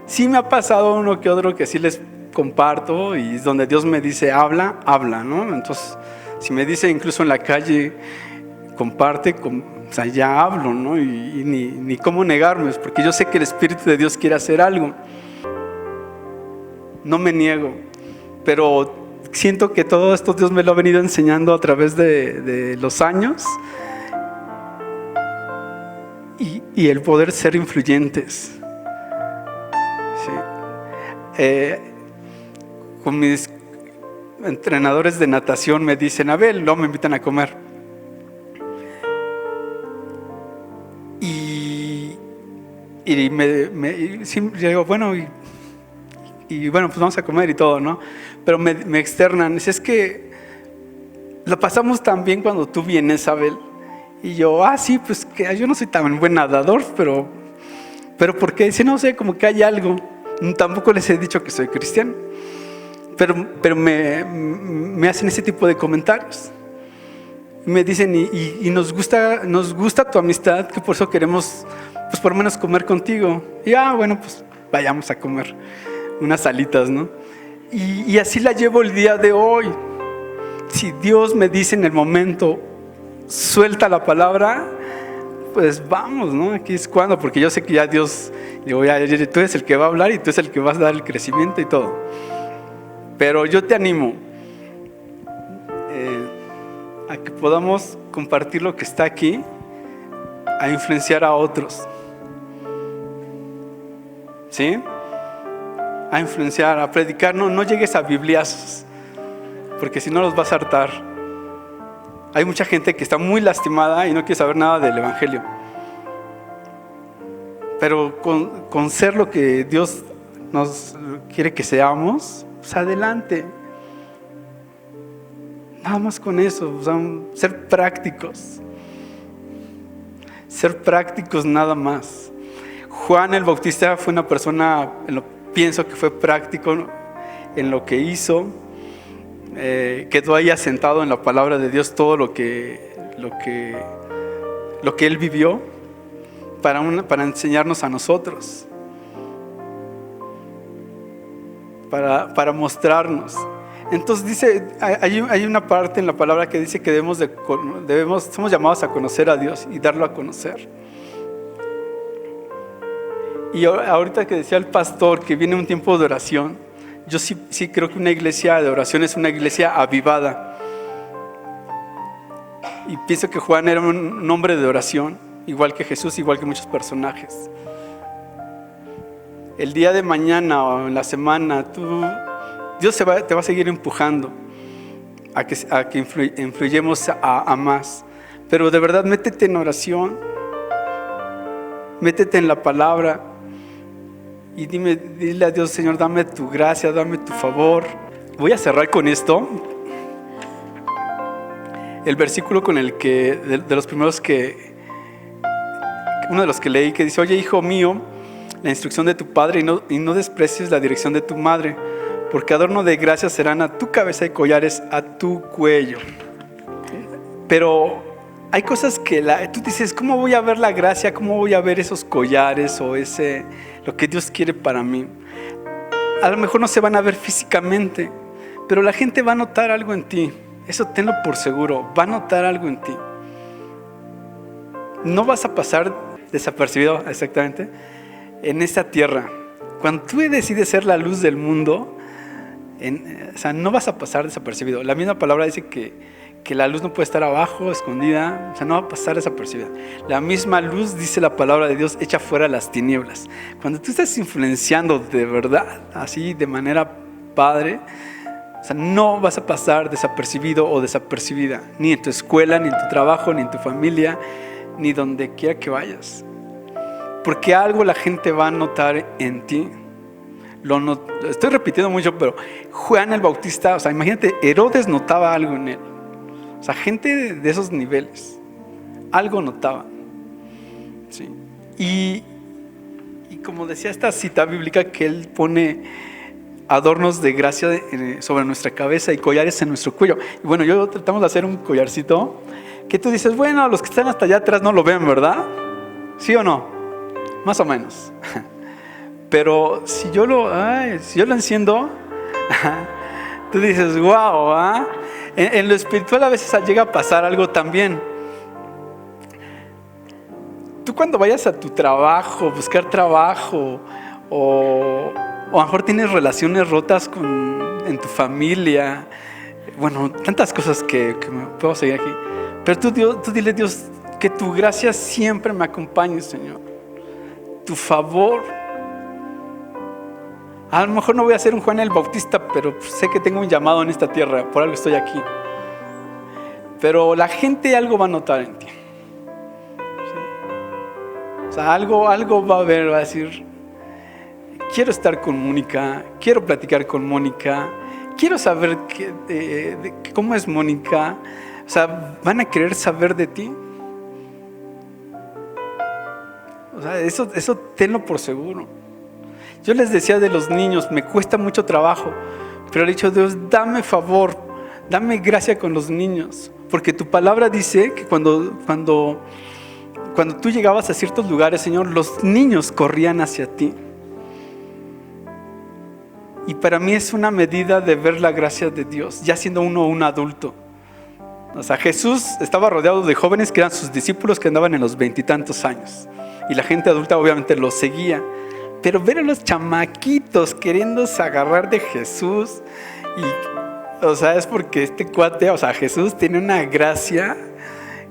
Sí me ha pasado uno que otro que sí les comparto, y es donde Dios me dice: habla, ¿no? Entonces, si me dice incluso en la calle: comparte, o sea, ya hablo, ¿no? Y ni cómo negarme, porque yo sé que el Espíritu de Dios quiere hacer algo. No me niego, pero siento que todo esto Dios me lo ha venido enseñando a través de los años, y el poder ser influyentes. Sí. Con mis entrenadores de natación me dicen: Abel, luego me invitan a comer. Y y sí, yo digo, bueno, y bueno, pues vamos a comer y todo, ¿no? Pero me externan, es que lo pasamos tan bien cuando tú vienes, Abel. Y yo, sí, pues que yo no soy tan buen nadador, pero porque dice, no sé, como que hay algo. Tampoco les he dicho que soy cristiano, pero me hacen ese tipo de comentarios. Me dicen, y nos gusta tu amistad, que por eso queremos, pues por lo menos comer contigo. Y bueno, pues vayamos a comer unas alitas, ¿no? Y así la llevo el día de hoy. Si Dios me dice en el momento, suelta la palabra, pues vamos, ¿no? Aquí es cuando, porque yo sé que ya Dios, digo, ya tú eres el que va a hablar y tú eres el que vas a dar el crecimiento y todo. Pero yo te animo a que podamos compartir lo que está aquí, a influenciar a otros, ¿sí? A influenciar, a predicar. No llegues a bibliazos, porque si no los vas a hartar. Hay mucha gente que está muy lastimada y no quiere saber nada del evangelio. Pero con ser lo que Dios nos quiere que seamos, pues adelante. Nada más con eso, o sea, ser prácticos. Ser prácticos nada más. Juan el Bautista fue una persona, pienso que fue práctico en lo que hizo. Quedó ahí asentado en la palabra de Dios todo lo que él vivió para enseñarnos a nosotros, para mostrarnos. Entonces dice, hay una parte en la palabra que dice que somos llamados a conocer a Dios y darlo a conocer. Y ahorita que decía el pastor que viene un tiempo de oración, yo sí creo que una iglesia de oración es una iglesia avivada. Y pienso que Juan era un hombre de oración, igual que Jesús, igual que muchos personajes. El día de mañana o en la semana, Dios te va a seguir empujando a que influyemos a más. Pero de verdad, métete en oración, métete en la palabra. Y dile a Dios, Señor, dame tu gracia, dame tu favor. Voy a cerrar con esto. El versículo con el que, de los primeros uno de los que leí, que dice, oye, hijo mío, la instrucción de tu padre y no desprecies la dirección de tu madre, porque adorno de gracia serán a tu cabeza y collares a tu cuello. Pero hay cosas que tú dices, ¿cómo voy a ver la gracia? ¿Cómo voy a ver esos collares o lo que Dios quiere para mí? A lo mejor no se van a ver físicamente, pero la gente va a notar algo en ti. Eso tenlo por seguro, va a notar algo en ti. No vas a pasar desapercibido, exactamente, en esta tierra. Cuando tú decides ser la luz del mundo, no vas a pasar desapercibido. La misma palabra dice que la luz no puede estar abajo, escondida, o sea, no va a pasar desapercibida. La misma luz, dice la palabra de Dios, echa fuera las tinieblas. Cuando tú estás influenciando de verdad, así de manera padre, o sea, no vas a pasar desapercibido o desapercibida, ni en tu escuela, ni en tu trabajo, ni en tu familia, ni donde quiera que vayas. Porque algo la gente va a notar en ti. Estoy repitiendo mucho, pero Juan el Bautista, o sea, imagínate, Herodes notaba algo en él. O sea, gente de esos niveles, algo notaba, ¿sí? Y como decía esta cita bíblica, que él pone adornos de gracia sobre nuestra cabeza y collares en nuestro cuello. Y bueno, yo tratamos de hacer un collarcito que tú dices, bueno, los que están hasta allá atrás no lo ven, ¿verdad? ¿Sí o no? Más o menos. Pero si yo lo enciendo, tú dices, wow, En lo espiritual a veces llega a pasar algo también. Tú cuando vayas a tu trabajo, buscar trabajo, o a lo mejor tienes relaciones rotas en tu familia, bueno, tantas cosas que me puedo seguir aquí. Pero tú dile, Dios, que tu gracia siempre me acompañe, Señor. Tu favor. A lo mejor no voy a ser un Juan el Bautista, pero sé que tengo un llamado en esta tierra, por algo estoy aquí. Pero la gente algo va a notar en ti. O sea, algo va a haber, va a decir, quiero estar con Mónica, quiero platicar con Mónica, quiero saber cómo es Mónica. O sea, van a querer saber de ti. O sea, eso tenlo por seguro. Yo les decía de los niños, me cuesta mucho trabajo, pero le he dicho, Dios, dame favor, dame gracia con los niños, porque tu palabra dice que cuando tú llegabas a ciertos lugares, Señor, los niños corrían hacia ti. Y para mí es una medida de ver la gracia de Dios, ya siendo uno un adulto. O sea, Jesús estaba rodeado de jóvenes que eran sus discípulos, que andaban en los 20 y tantos años. Y la gente adulta obviamente los seguía. Pero ver a los chamaquitos queriéndose agarrar de Jesús, y, o sea, es porque este cuate, o sea, Jesús tiene una gracia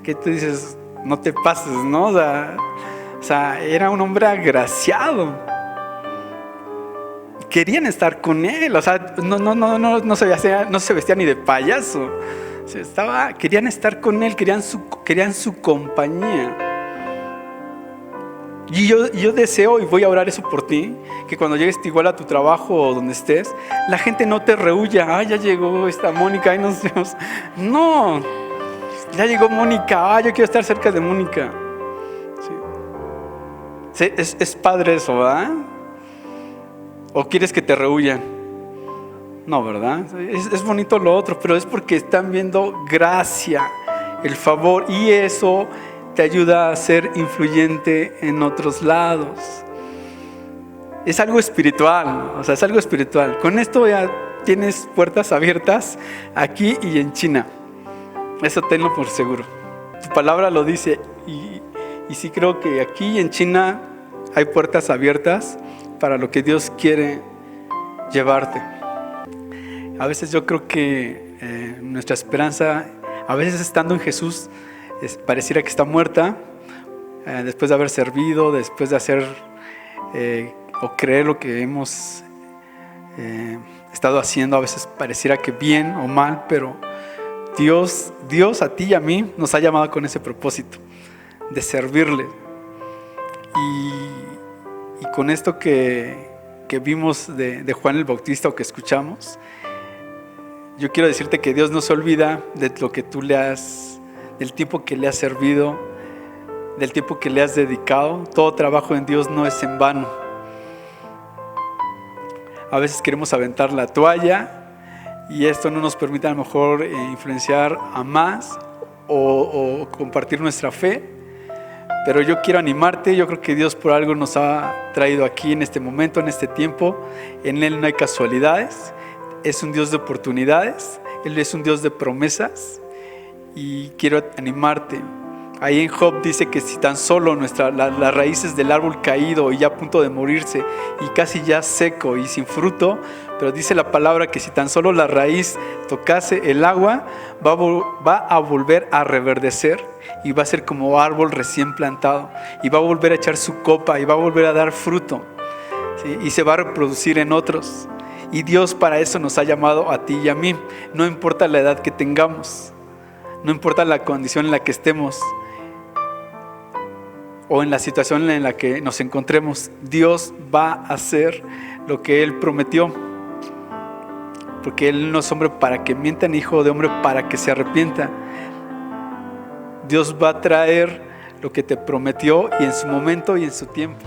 que tú dices, no te pases, ¿no? O sea, era un hombre agraciado. Querían estar con él, o sea, no se vestía ni de payaso. O sea, querían estar con él, querían su compañía. Y yo deseo, y voy a orar eso por ti, que cuando llegues igual a tu trabajo o donde estés, la gente no te rehuya. Ya llegó esta Mónica, nos vemos. No, ya llegó Mónica, yo quiero estar cerca de Mónica. Sí. Es padre eso, ¿verdad? ¿O quieres que te rehuyan? No, ¿verdad? Es bonito lo otro, pero es porque están viendo gracia, el favor, y eso te ayuda a ser influyente en otros lados. Es algo espiritual, o sea, es algo espiritual. Con esto ya tienes puertas abiertas aquí y en China. Eso tenlo por seguro. Tu palabra lo dice, y sí creo que aquí y en China hay puertas abiertas para lo que Dios quiere llevarte. A veces yo creo que nuestra esperanza, a veces estando en Jesús, pareciera que está muerta, después de haber servido, después de hacer o creer lo que hemos estado haciendo. A veces pareciera que bien o mal, pero Dios a ti y a mí nos ha llamado con ese propósito de servirle. Y con esto que vimos de Juan el Bautista, o que escuchamos, yo quiero decirte que Dios no se olvida de lo que tú del tiempo que le has servido, del tiempo que le has dedicado. Todo trabajo en Dios no es en vano. A veces queremos aventar la toalla, y esto no nos permite a lo mejor influenciar a más o compartir nuestra fe. Pero yo quiero animarte. Yo creo que Dios por algo nos ha traído aquí en este momento, en este tiempo. En Él no hay casualidades. Es un Dios de oportunidades. Él es un Dios de promesas. Y quiero animarte. Ahí en Job dice que si tan solo las raíces del árbol caído y ya a punto de morirse, y casi ya seco y sin fruto, pero dice la palabra que si tan solo la raíz tocase el agua, va a volver a reverdecer, y va a ser como árbol recién plantado, y va a volver a echar su copa, y va a volver a dar fruto, ¿sí? Y se va a reproducir en otros. Y Dios para eso nos ha llamado a ti y a mí. No importa la edad que tengamos, no importa la condición en la que estemos o en la situación en la que nos encontremos, Dios va a hacer lo que Él prometió. Porque Él no es hombre para que mienta, ni hijo de hombre para que se arrepienta. Dios va a traer lo que te prometió, y en su momento y en su tiempo.